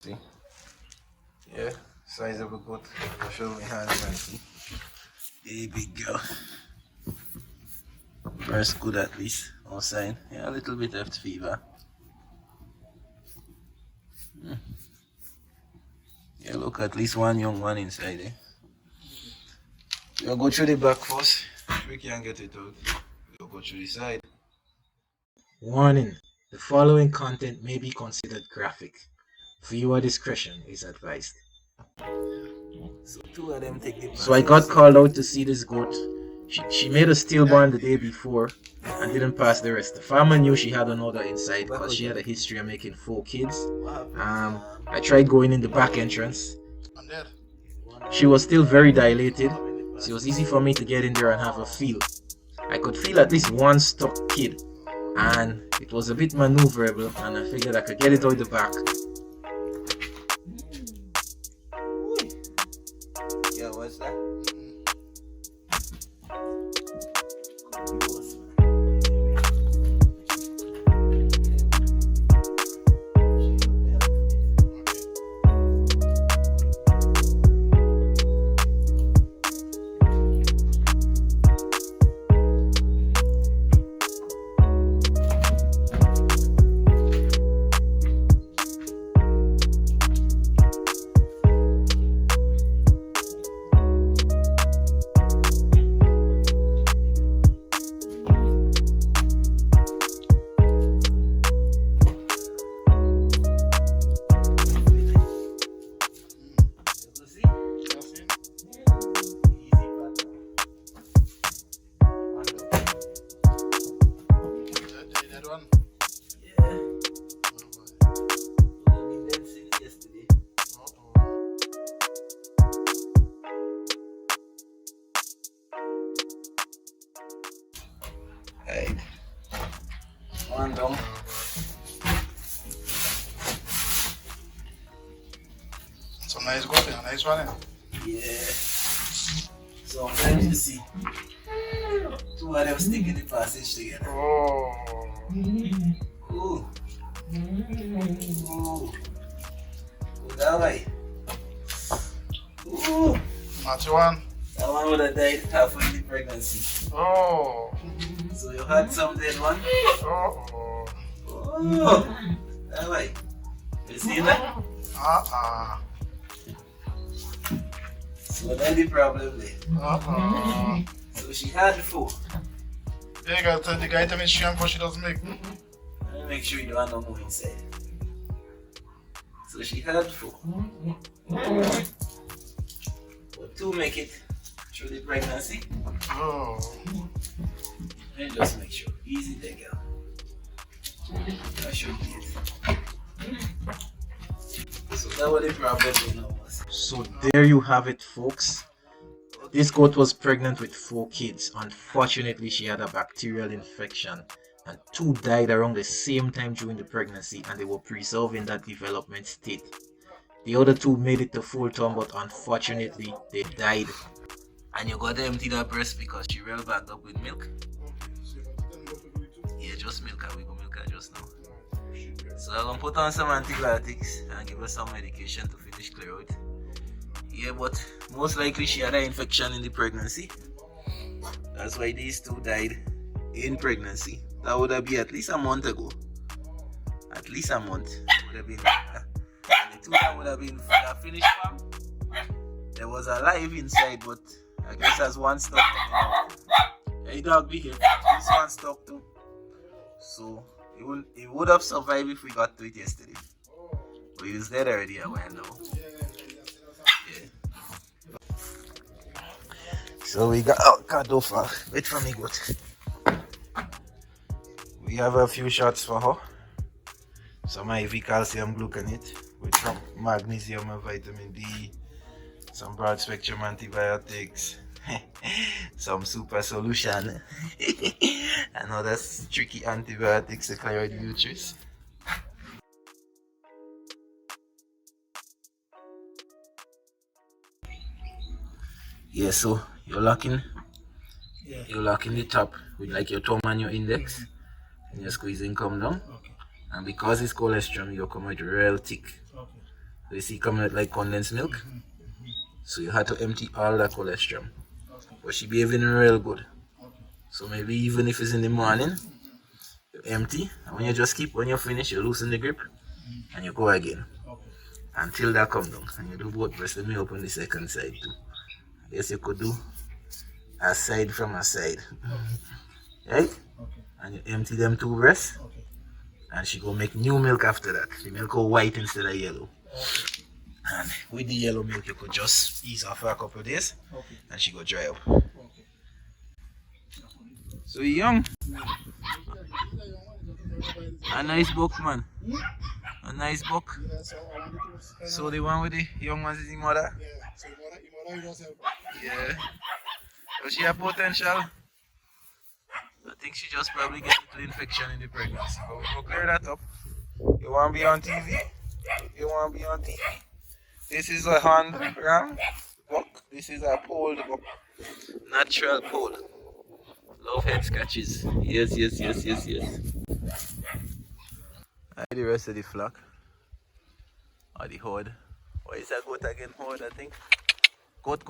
See? Yeah, size of a goat. I'll show me hands and see. Hey, big girl. First good at least. No sign. Yeah, a little bit of fever. Yeah, look, at least one young one inside there. We'll go through the back first. We can get it out. We'll go through the side. Warning: the following content may be considered graphic. Viewer discretion is advised. So two of them take the So I got called out to see this goat. She made a stillborn the day before and didn't pass the rest. The farmer knew she had another inside because she had a history of making 4 kids. I tried going in the back entrance. She was still very dilated, so it was easy for me to get in there and have a feel. I could feel at least one stuck kid, and it was a bit maneuverable, and I figured I could get it out the back. Yeah, what's that? Hey, one down. It's a nice goat, a nice one. Yeah. Sometimes you see two of them stick in the passage together. Oh. Ooh. Ooh. Oh, that way. Ooh. Not one. That one would have died halfway in the pregnancy. Oh. So you had some dead one? Oh. Oh. That way. You see that? So that's the problem there. So she had 4. Yeah, you gotta tell the guy to make sure before she doesn't make. Let me make sure you don't have no more inside. So she had 4. But 2 make it through the pregnancy. Oh. Let me just make sure. Easy there, girl. That should be it. So that was the problem with now was. So there you have it, folks. This goat was pregnant with 4 kids. Unfortunately, she had a bacterial infection, and 2 died around the same time during the pregnancy, and they were preserved in that development state. The other 2 made it to full term, but unfortunately, they died. And you got to empty that breast because she well backed up with milk. Yeah, just milk, and we go milk her just now. So I'm gonna put on some antibiotics and give her some medication to finish clear out. Yeah, but most likely she had an infection in the pregnancy. That's why these 2 died in pregnancy. That would have been at least a month ago. At least a month would have been. And the 2 that would have been finished farm. There was a live inside, but I guess there's one stuck coming out. Hey dog, be here. This one stuck too. So it would have survived if we got to it yesterday. But he was dead already a while now. So we got cut off. Wait for me, goat. We have a few shots for her. Some IV calcium gluconate with some magnesium and vitamin D, some broad spectrum antibiotics, some super solution, and other tricky antibiotics to clear the uterus. Yeah, so you're locking the top with like your thumb and your index, and you're squeezing come down. Okay. And because it's colostrum, you'll come out real thick. Okay. So you see coming out like condensed milk. So you had to empty all that colostrum. But she behaving real good. So maybe even if it's in the morning, you empty, and when you finish, you loosen the grip and you go again. Until that comes down. And you do both breasts. Let me open the second side too. I guess you could do a side from a side. Right? And you empty them two breasts. And she go make new milk after that. The milk go white instead of yellow. And with the yellow milk you could just ease off for a couple of days and she go dry up. So young. A nice book, man. A nice book. So the one with the young ones is the mother? Yeah. Does she have potential? I think she just probably get a little infection in the pregnancy. But we'll clear that up. You want to be on TV? You want to be on TV? This is a hand ram buck. This is a pole buck. Natural pole. Love head scratches. Yes. And the rest of the flock. Or the herd. What is that goat again? Herd, I think. Goat.